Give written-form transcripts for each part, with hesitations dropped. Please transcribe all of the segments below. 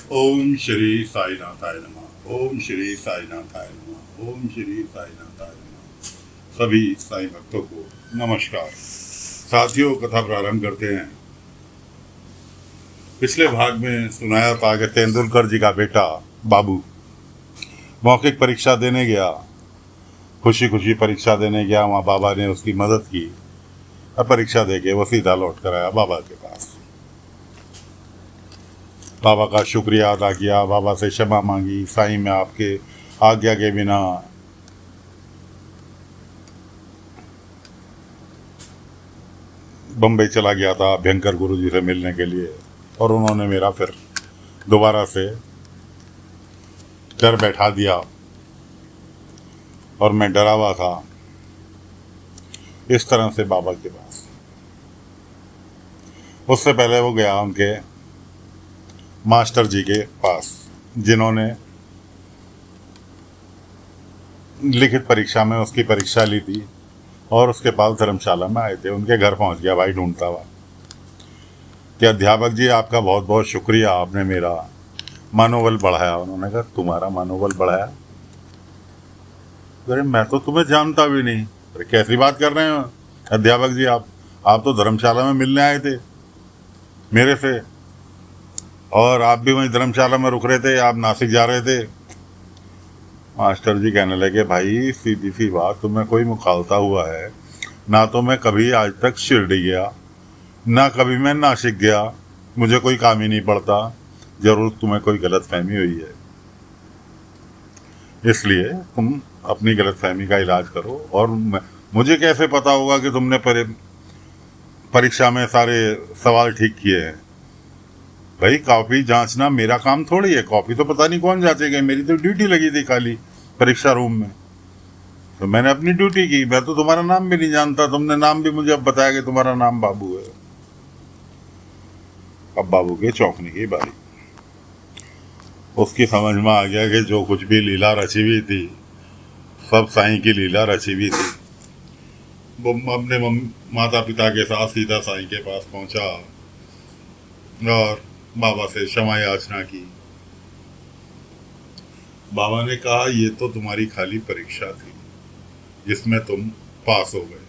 ओम श्री साईनाथाय नमः। ओम श्री साईनाथाय नमः। ओम श्री साईनाथाय नमः। सभी साईं भक्तों को नमस्कार। साथियों, कथा प्रारंभ करते हैं। पिछले भाग में सुनाया था कि तेंदुलकर जी का बेटा बाबू मौखिक परीक्षा देने गया। खुशी खुशी परीक्षा देने गया। वहाँ बाबा ने उसकी मदद की और परीक्षा दे के वो सीधा लौट कर आया बाबा के पास। बाबा का शुक्रिया अदा किया, बाबा से क्षमा मांगी। साईं, मैं आपके आज्ञा के बिना बम्बई चला गया था भयंकर गुरु जी से मिलने के लिए, और उन्होंने मेरा फिर दोबारा से डर बैठा दिया और मैं डरा हुआ था। इस तरह से बाबा के पास उससे पहले वो गया उनके मास्टर जी के पास, जिन्होंने लिखित परीक्षा में उसकी परीक्षा ली थी, और उसके पास धर्मशाला में आए थे। उनके घर पहुंच गया भाई ढूंढता हुआ कि अध्यापक जी, आपका बहुत बहुत शुक्रिया, आपने मेरा मनोबल बढ़ाया। उन्होंने कहा, तुम्हारा मनोबल बढ़ाया? अरे मैं तो तुम्हें जानता भी नहीं। अरे कैसी बात कर रहे हो अध्यापक जी, आप तो धर्मशाला में मिलने आए थे मेरे से, और आप भी वहीं धर्मशाला में रुक रहे थे, आप नासिक जा रहे थे। मास्टर जी कहने लगे, भाई सीधी सी बात, तुम्हें कोई मुखालता हुआ है? ना तो मैं कभी आज तक शिरडी गया, ना कभी मैं नासिक गया, मुझे कोई काम ही नहीं पड़ता। जरूर तुम्हें कोई गलत फहमी हुई है, इसलिए तुम अपनी गलत फहमी का इलाज करो। और मुझे कैसे पता होगा कि तुमने परीक्षा में सारे सवाल ठीक किए हैं? भाई कॉपी जांचना मेरा काम थोड़ी है, कॉपी तो पता नहीं कौन जांचेगा, मेरी तो ड्यूटी लगी थी खाली परीक्षा रूम में, तो मैंने अपनी ड्यूटी की। मैं तो तुम्हारा नाम भी नहीं जानता, तुमने नाम भी मुझे अब बताया कि तुम्हारा नाम बाबू है। अब बाबू के चौंकने की बारी। उसकी समझ में आ गया कि जो कुछ भी लीला रची हुई थी, सब साईं की लीला रची हुई थी। वो अपने माता पिता के साथ सीधा साईं के पास पहुंचा और बाबा से क्षमा याचना की। बाबा ने कहा, ये तो तुम्हारी खाली परीक्षा थी जिसमें तुम पास हो गए।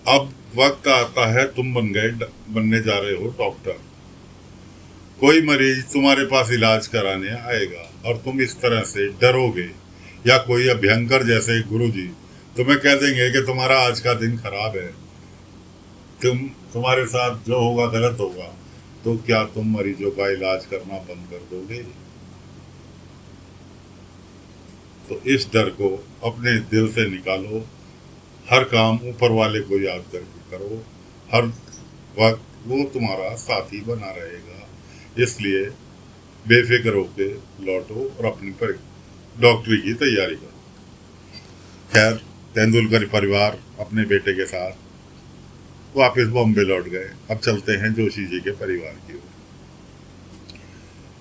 अब वक्त आता है, तुम बनने जा रहे हो डॉक्टर। कोई मरीज तुम्हारे पास इलाज कराने आएगा और तुम इस तरह से डरोगे, या कोई अभयंकर जैसे गुरुजी तुम्हें कह देंगे कि तुम्हारा आज का दिन खराब है, तुम्हारे साथ जो होगा गलत होगा, तो क्या तुम मरीजों का इलाज करना बंद कर दोगे? तो इस डर को अपने दिल से निकालो। हर काम ऊपर वाले को याद करके करो। हर वक्त वो तुम्हारा साथी बना रहेगा। इसलिए बेफिक्र होके लौटो और अपनी डॉक्टरी की तैयारी करो। खैर, तेंदुलकर परिवार अपने बेटे के साथ वापस बॉम्बे लौट गए। अब चलते हैं जोशी जी के परिवार की ओर।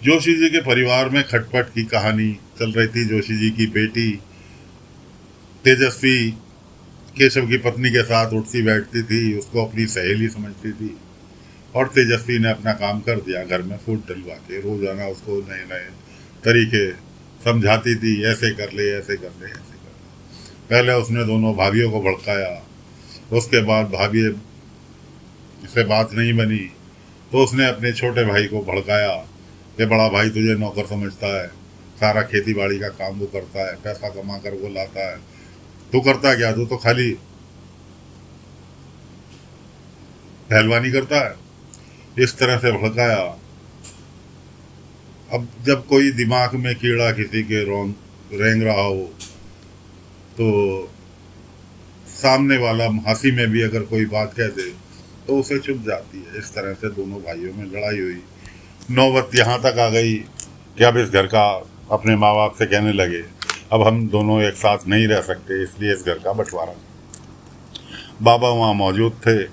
जोशी जी के परिवार में खटपट की कहानी चल रही थी। जोशी जी की बेटी तेजस्वी केशव की पत्नी के साथ उठती बैठती थी, उसको अपनी सहेली समझती थी, और तेजस्वी ने अपना काम कर दिया। घर में फूड डलवा के रोजाना उसको नए नए तरीके समझाती थी, ऐसे कर ले, ऐसे कर ले, ऐसे कर ले। पहले उसने दोनों भाभियों को भड़काया, उसके बाद भाभी से बात नहीं बनी तो उसने अपने छोटे भाई को भड़काया कि बड़ा भाई तुझे नौकर समझता है, सारा खेती बाड़ी का काम वो करता है, पैसा कमा कर वो लाता है, तू करता क्या? तू तो खाली पहलवानी करता है। इस तरह से भड़काया। अब जब कोई दिमाग में कीड़ा किसी के रेंग रहा हो, तो सामने वाला हंसी में भी अगर कोई बात कह दे तो उसे चुप जाती है। इस तरह से दोनों भाइयों में लड़ाई हुई। नौबत यहाँ तक आ गई कि अब इस घर का अपने माँ बाप से कहने लगे, अब हम दोनों एक साथ नहीं रह सकते, इसलिए इस घर का बंटवारा। बाबा वहाँ मौजूद थे।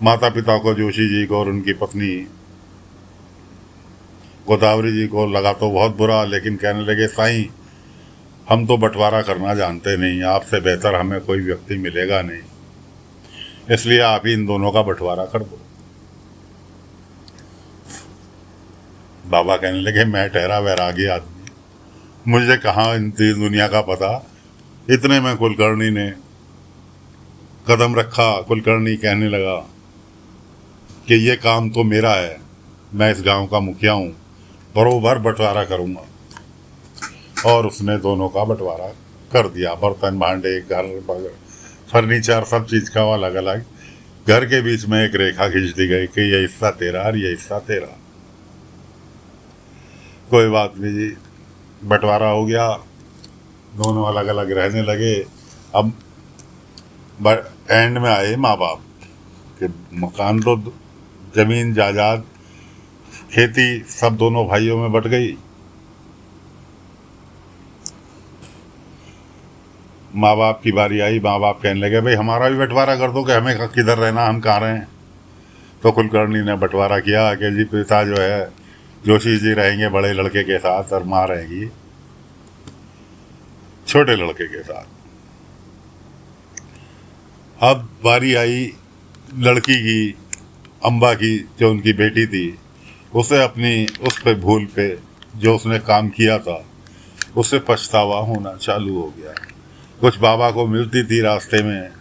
माता पिता को, जोशी जी को और उनकी पत्नी गोदावरी जी को लगा तो बहुत बुरा, लेकिन कहने लगे, साईं हम तो बंटवारा करना जानते नहीं, आपसे बेहतर हमें कोई व्यक्ति मिलेगा नहीं, इसलिए आप ही इन दोनों का बंटवारा कर दो। बाबा कहने लगे, मैं ठहरा वैरागी आदमी, मुझे कहाँ इन दुनिया का पता। इतने में कुलकर्णी ने कदम रखा। कुलकर्णी कहने लगा कि ये काम तो मेरा है, मैं इस गांव का मुखिया हूँ, बरोबर बंटवारा करूँगा। और उसने दोनों का बंटवारा कर दिया। बर्तन भांडे, घर, फर्नीचर, सब चीज़ का अलग अलग। घर के बीच में एक रेखा खींच दी गई कि ये हिस्सा तेरा और ये हिस्सा तेरा। कोई बात नहीं जी, बंटवारा हो गया, दोनों अलग अलग रहने लगे। अब एंड में आए माँ बाप कि मकान तो, जमीन जायदाद, खेती सब दोनों भाइयों में बट गई। माँ बाप की बारी आई। माँ बाप कहने लगे, भाई हमारा भी बंटवारा कर दो कि हमें किधर रहना, हम कहाँ रहें। तो कुलकर्णी ने बंटवारा किया कि जी पिता जो है जोशी जी रहेंगे बड़े लड़के के साथ और माँ रहेगी छोटे लड़के के साथ। अब बारी आई लड़की की, अम्बा की, जो उनकी बेटी थी। उसे अपनी उस पे भूल पे जो उसने काम किया था उससे पछतावा होना चालू हो गया। कुछ बाबा को मिलती थी रास्ते में,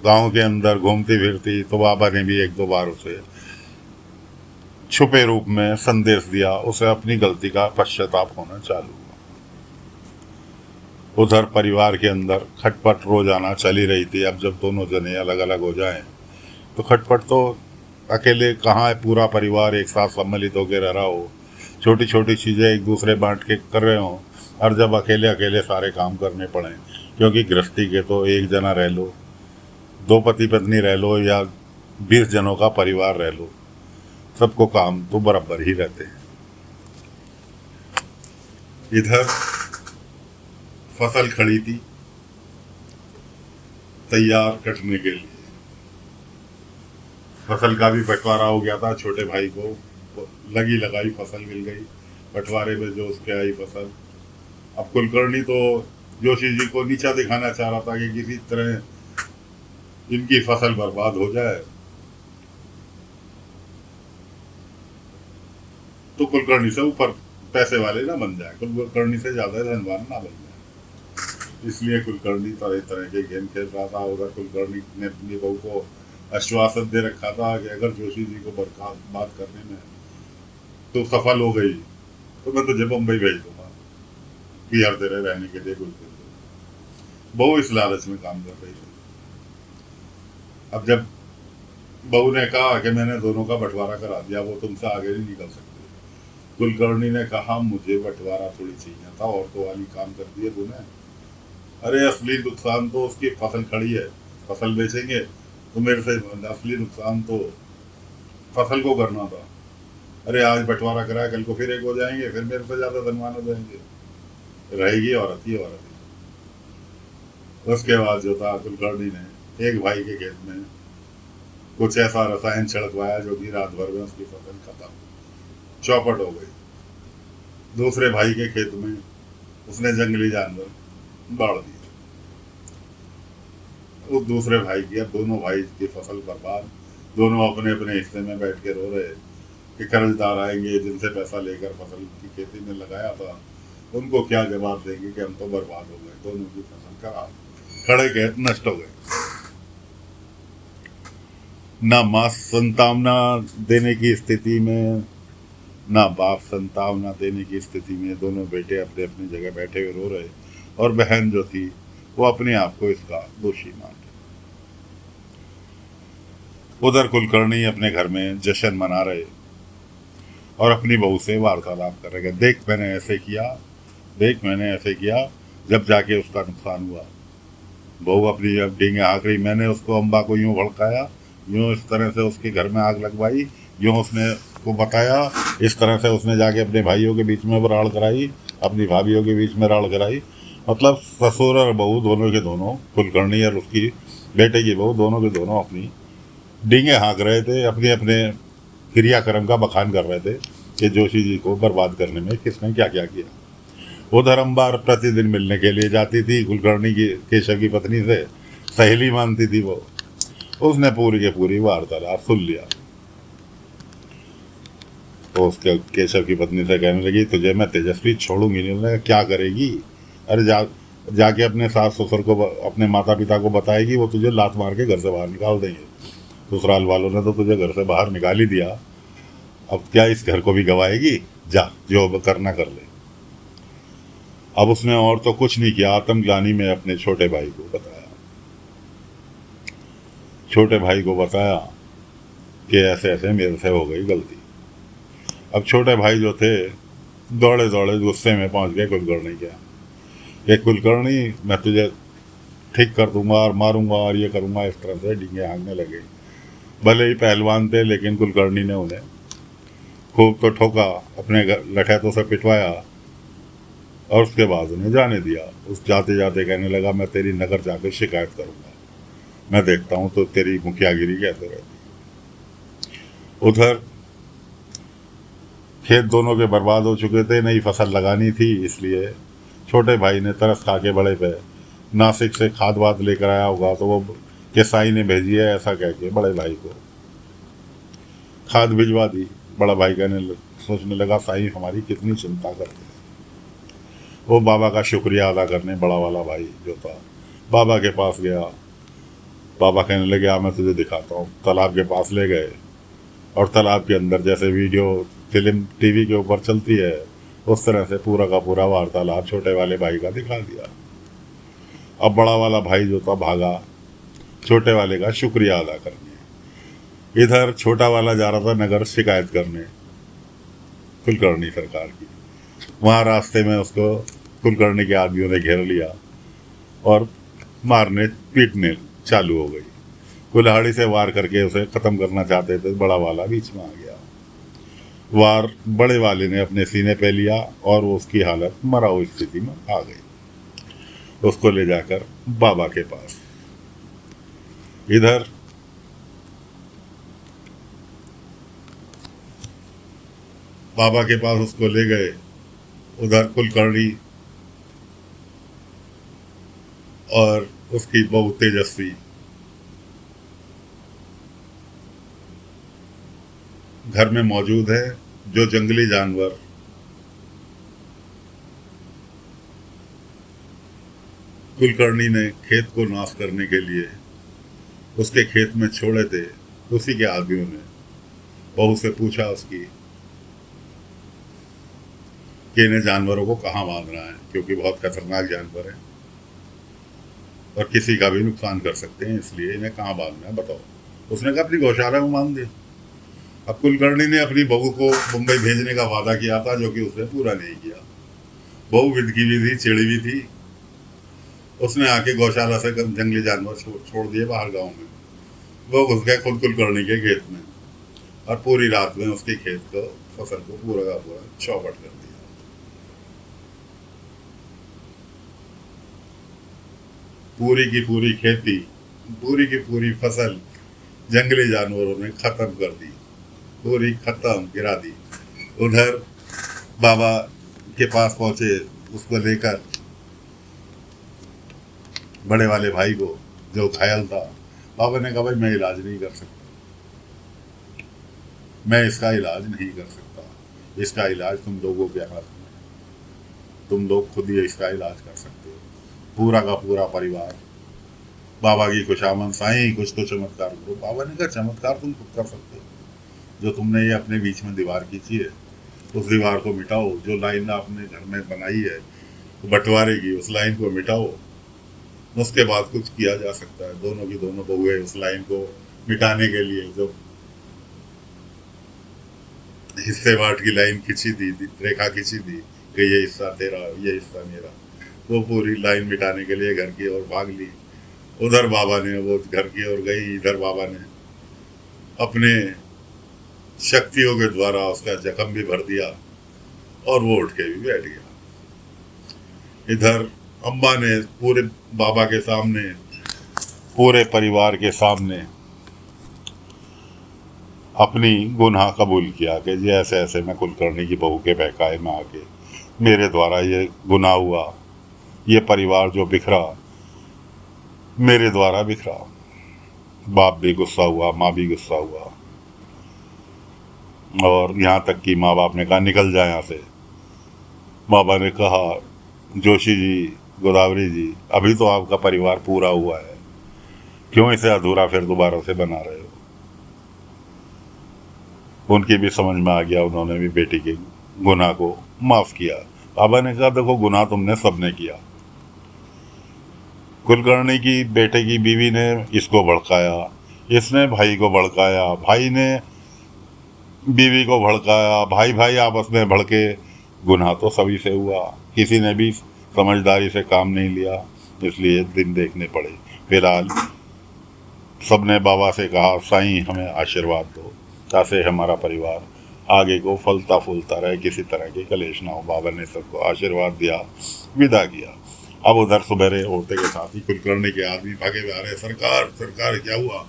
गांव के अंदर घूमती फिरती, तो बाबा ने भी एक दो बार उसे छुपे रूप में संदेश दिया। उसे अपनी गलती का पश्चाताप होना चालू हुआ। उधर परिवार के अंदर खटपट रोजाना चली रही थी। अब जब दोनों जने अलग अलग हो जाएं तो खटपट तो अकेले कहाँ है, पूरा परिवार एक साथ सम्मिलित होकर रह रहा हो, छोटी छोटी चीज़ें एक दूसरे बांट के कर रहे हों। और जब अकेले अकेले सारे काम करने पड़े, क्योंकि गृहस्थी के तो एक जना रह लो, दो पति पत्नी रह लो, या 20 जनों का परिवार रह लो, सबको काम तो बराबर ही रहते हैं। इधर फसल खड़ी थी तैयार कटने के लिए। फसल का भी बंटवारा हो गया था। छोटे भाई को लगी लगाई फसल मिल गई, बंटवारे में जो उसके आई फसल। अब कुलकर्णी तो जोशी जी को नीचा दिखाना चाह रहा था कि किसी तरह इनकी फसल बर्बाद हो जाए, तो कुलकर्णी से ऊपर पैसे वाले ना बन जाए, कुलकर्णी से ज्यादा धनवान ना बन जाए। इसलिए कुलकर्णी तरह तरह के गेम खेल रहा था। उधर कुलकर्णी ने अपनी बहू को आश्वासन दे रखा था कि अगर जोशी जी को बात करने में तो सफल हो गई तो मैं तुझे बम्बई भेज दूंगा पीआर तेरे रहने के लिए। बहू इस लालच में काम कर रही थी। अब जब बहू ने कहा कि मैंने दोनों का बंटवारा करा दिया, वो तुमसे आगे नहीं निकल सकते, कुलकर्णी ने कहा मुझे बंटवारा थोड़ी चाहिए था, और तो वाली काम कर दिए तूने। अरे असली नुकसान तो उसकी फसल खड़ी है, फसल बेचेंगे तो मेरे से असली नुकसान तो फसल को करना था। अरे आज बंटवारा कराया, कल को फिर एक हो जाएंगे, फिर मेरे से ज्यादा धनवान हो जाएंगे। रहेगी औरत ही औरत ही। उसके बाद जो था, कुलकर्णी ने एक भाई के खेत में कुछ ऐसा रसायन छिड़कवाया जो कि रात भर में उसकी फसल खत्म, चौपट हो गई। दूसरे भाई के खेत में उसने जंगली जानवर बाढ़ दिया। उस दूसरे भाई की, अब दोनों भाई की फसल बर्बाद। दोनों अपने अपने हिस्से में बैठ के रो रहे कि कर्जदार आएंगे जिनसे पैसा लेकर फसल की खेती में लगाया था, उनको क्या जवाब देंगे कि हम तो बर्बाद हो गए, दोनों की फसल खराब, खड़े खेत नष्ट हो गए। ना माँ संतावना देने की स्थिति में, ना बाप संतावना देने की स्थिति में। दोनों बेटे अपने अपनी जगह बैठे हुए रो रहे, और बहन जो थी वो अपने आप को इसका दोषी मान रही। उधर कुलकर्णी अपने घर में जश्न मना रहे और अपनी बहू से वार्तालाप कर रहे। देख मैंने ऐसे किया, देख मैंने ऐसे किया, जब जाके उसका नुकसान हुआ। बहू अपनी अब डींगे हाँक रही, मैंने उसको अम्बा को यूं भड़काया, यूं इस तरह से उसके घर में आग लगवाई, यूं उसने को बताया, इस तरह से उसने जाके अपने भाइयों के बीच में राड़ कराई, अपनी भाभीयों के बीच में राड़ कराई। मतलब ससुर और बहू दोनों के दोनों, कुलकर्णी और उसकी बेटे की बहू दोनों के दोनों अपनी डींगे हाँक रहे थे, अपने अपने क्रियाक्रम का बखान कर रहे थे कि जोशी जी को बर्बाद करने में किसने क्या क्या किया। उधर अम्बार प्रतिदिन मिलने के लिए जाती थी कुलकर्णी की, केशव की पत्नी से सहेली मानती थी वो। उसने पूरी के पूरी वार्तालाप सुन लिया। तो उसके केशव की पत्नी से कहने लगी, तुझे मैं तेजस्वी छोड़ूंगी नहीं। उन्होंने कहा, क्या करेगी? अरे जाके अपने सास ससुर को, अपने माता पिता को बताएगी, वो तुझे लात मार के घर से बाहर निकाल देंगे। ससुराल वालों ने तो तुझे घर से बाहर निकाल ही दिया, अब क्या इस घर को भी गवाएगी? जा, जो करना कर ले। अब उसने और तो कुछ नहीं किया, आत्मग्लानि में अपने छोटे भाई को बताया। छोटे भाई को बताया कि ऐसे ऐसे मेरे से हो गई गलती। अब छोटे भाई जो थे, दौड़े दौड़े गुस्से में पहुंच गए कुलकर्णी के। ये कुलकर्णी, मैं तुझे ठीक कर दूंगा और मारूंगा और ये करूंगा, इस तरह से डींगे हाँकने लगे। भले ही पहलवान थे, लेकिन कुलकर्णी ने उन्हें खूब तो ठोका, अपने लठैतों से पिटवाया और उसके बाद उन्हें जाने दिया। उस जाते जाते कहने लगा, मैं तेरी नगर जाकर शिकायत करूंगा, मैं देखता हूं तो तेरी मुखियागिरी कैसे रहती। उधर खेत दोनों के बर्बाद हो चुके थे, नई फसल लगानी थी, इसलिए छोटे भाई ने तरस खा के बड़े पे नासिक से खाद वाद लेकर आया होगा, तो वो कि साई ने भेजी है, ऐसा कह के बड़े भाई को खाद भिजवा दी। बड़ा भाई सोचने लगा, साई हमारी कितनी चिंता करते हैं। वो बाबा का शुक्रिया अदा करने बड़ा वाला भाई जो था बाबा के पास गया। बाबा कहने लगे, आ मैं तुझे दिखाता हूँ। तालाब के पास ले गए और तालाब के अंदर जैसे वीडियो फिल्म टीवी के ऊपर चलती है, उस तरह से पूरा का पूरा वार्तालाप छोटे वाले भाई का दिखा दिया। अब बड़ा वाला भाई जो था भागा छोटे वाले का शुक्रिया अदा करने। इधर छोटा वाला जा रहा था नगर शिकायत करने कुलकर्णी सरकार की। वहाँ रास्ते में उसको कुलकर्णी के आदमियों ने घेर लिया और मारने पीटने चालू हो गई। कुल्हाड़ी से वार करके उसे खत्म करना चाहते थे, बड़ा वाला बीच में आ गया। वार बड़े वाले ने अपने सीने पे लिया और वो उसकी हालत मरा हुई स्थिति में आ गई। उसको ले जाकर बाबा के पास, इधर बाबा के पास उसको ले गए। उधर कुलकर्णी और उसकी बहू तेजस्वी घर में मौजूद है। जो जंगली जानवर कुलकर्णी ने खेत को नाश करने के लिए उसके खेत में छोड़े थे, उसी के आदमियों ने बहू से पूछा उसकी कि इन्हें जानवरों को कहाँ बांधना है, क्योंकि बहुत खतरनाक जानवर है और किसी का भी नुकसान कर सकते हैं, इसलिए इन्हें कहाँ बांधना है बताओ। उसने कहा, अपनी गौशाला में बांध दे। अब कुलकर्णी ने अपनी बहू को मुंबई भेजने का वादा किया था, जो कि उसने पूरा नहीं किया। बहू विधकी भी थी, चिड़ी भी थी। उसने आके गौशाला से जंगली जानवर छोड़ दिए बाहर गांव में। वो घुस गए खुद कुलकर्णी के खेत में और पूरी रात में उसके खेत को, फसल को पूरा का पूरा चौपट कर दिया। पूरी की पूरी खेती, पूरी की पूरी फसल जंगली जानवरों ने खत्म कर दी, पूरी खत्म, गिरा दी। उधर बाबा के पास पहुंचे उसको लेकर, बड़े वाले भाई को जो घायल था। बाबा ने कहा, भाई मैं इलाज नहीं कर सकता, मैं इसका इलाज नहीं कर सकता, इसका इलाज तुम लोगों के हाथ में, तुम लोग खुद ही इसका इलाज कर सकते हो। पूरा का पूरा परिवार बाबा की खुशामद, साईं कुछ तो चमत्कार करो। बाबा ने कहा, चमत्कार तुम खुद कर सकते हो, जो तुमने ये अपने बीच में दीवार खींची है, उस दीवार को मिटाओ। जो लाइन आपने घर में बनाई है बंटवारे की, उस लाइन को मिटाओ, उसके बाद कुछ किया जा सकता है। दोनों की दोनों बहुएं उस लाइन को मिटाने के लिए जो हिस्से बांट की लाइन खींची थी, रेखा खींची थी कि ये हिस्सा तेरा, ये हिस्सा मेरा, वो पूरी लाइन मिटाने के लिए घर की ओर भाग ली। उधर बाबा ने, वो घर की ओर गई, इधर बाबा ने अपने शक्तियों के द्वारा उसका जख्म भी भर दिया और वो उठ के भी बैठ गया। इधर अम्बा ने पूरे बाबा के सामने, पूरे परिवार के सामने अपनी गुनाह कबूल किया कि जी ऐसे ऐसे मैं कुलकर्णी की बहू के बहकाए में आके मेरे द्वारा ये गुनाह हुआ, ये परिवार जो बिखरा मेरे द्वारा बिखरा। बाप भी गुस्सा हुआ, माँ भी गुस्सा हुआ। और यहाँ तक कि माँ बाप ने कहा निकल जाए यहाँ से। बाबा ने कहा जोशी जी, गोदावरी जी, अभी तो आपका परिवार पूरा हुआ है, क्यों इसे अधूरा फिर दोबारा से बना रहे हो। उनकी भी समझ में आ गया, उन्होंने भी बेटी के गुनाह को माफ़ किया। बाबा ने कहा देखो गुनाह तुमने सबने किया, कुलकर्णी की बेटे की बीवी ने इसको भड़काया, इसने भाई को भड़काया, भाई ने बीवी को भड़काया, भाई भाई आपस में भड़के, गुनाह तो सभी से हुआ, किसी ने भी समझदारी से काम नहीं लिया, इसलिए दिन देखने पड़े। फिलहाल सबने बाबा से कहा साईं हमें आशीर्वाद दो, ताकि हमारा परिवार आगे को फलता फूलता रहे, किसी तरह के कलेश ना हो। बाबा ने सबको आशीर्वाद दिया, विदा किया। अब उधर सुबेरे होते के साथ ही कुलकर्णी के आदमी भागे हुए आ रहे, सरकार सरकार क्या हुआ,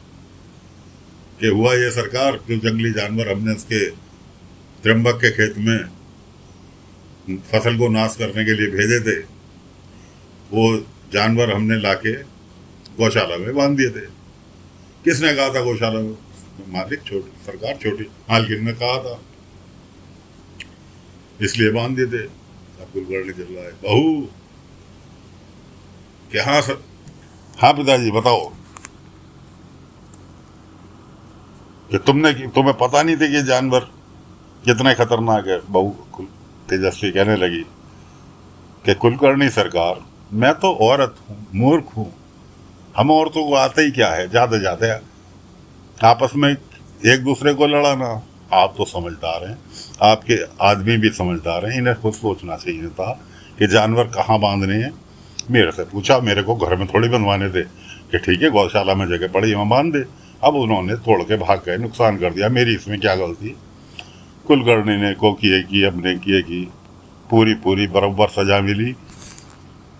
कि हुआ ये सरकार, जो जंगली जानवर हमने उसके त्र्यंबक के खेत में फसल को नाश करने के लिए भेजे थे, वो जानवर हमने लाके गौशाला में बांध दिए थे। किसने कहा था गौशाला में? मालिक छोटी, सरकार छोटी, मालकिन ने कहा था, इसलिए बांध दिए थे। अब कुलकर्णी चल रहा है, बहू कि हाँ सर, हाँ पिताजी बताओ, कि तुम्हें पता नहीं था कि जानवर कितने खतरनाक है। बहू तेजस्वी कहने लगी कि कुलकर्णी सरकार, मैं तो औरत हूँ, मूर्ख हूँ, हम औरतों को आता ही क्या है, जाते जाते आपस में एक दूसरे को लड़ाना। आप तो समझदार हैं, आपके आदमी भी समझदार हैं, इन्हें खुद सोचना चाहिए था कि जानवर कहाँ बांधने हैं। मेरे से पूछा, मेरे को घर में थोड़ी बनवाने थे कि ठीक है गौशाला में जगह पड़ी वहाँ बांध दे। अब उन्होंने तोड़ के भाग गए, नुकसान कर दिया, मेरी इसमें क्या गलती। कुलकर्णी ने को किए की, अपने किए की, पूरी पूरी बराबर सजा मिली।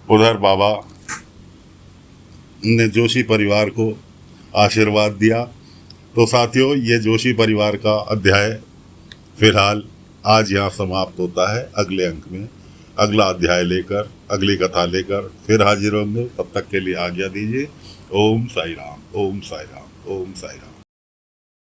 उधर बाबा ने जोशी परिवार को आशीर्वाद दिया। तो साथियों, ये जोशी परिवार का अध्याय फिलहाल आज यहाँ समाप्त होता है। अगले अंक में अगला अध्याय लेकर, अगली कथा लेकर फिर हाजिर होंगे। तब तक के लिए आज्ञा दीजिए। ओम साई राम, ओम साई राम, ओम साई राम।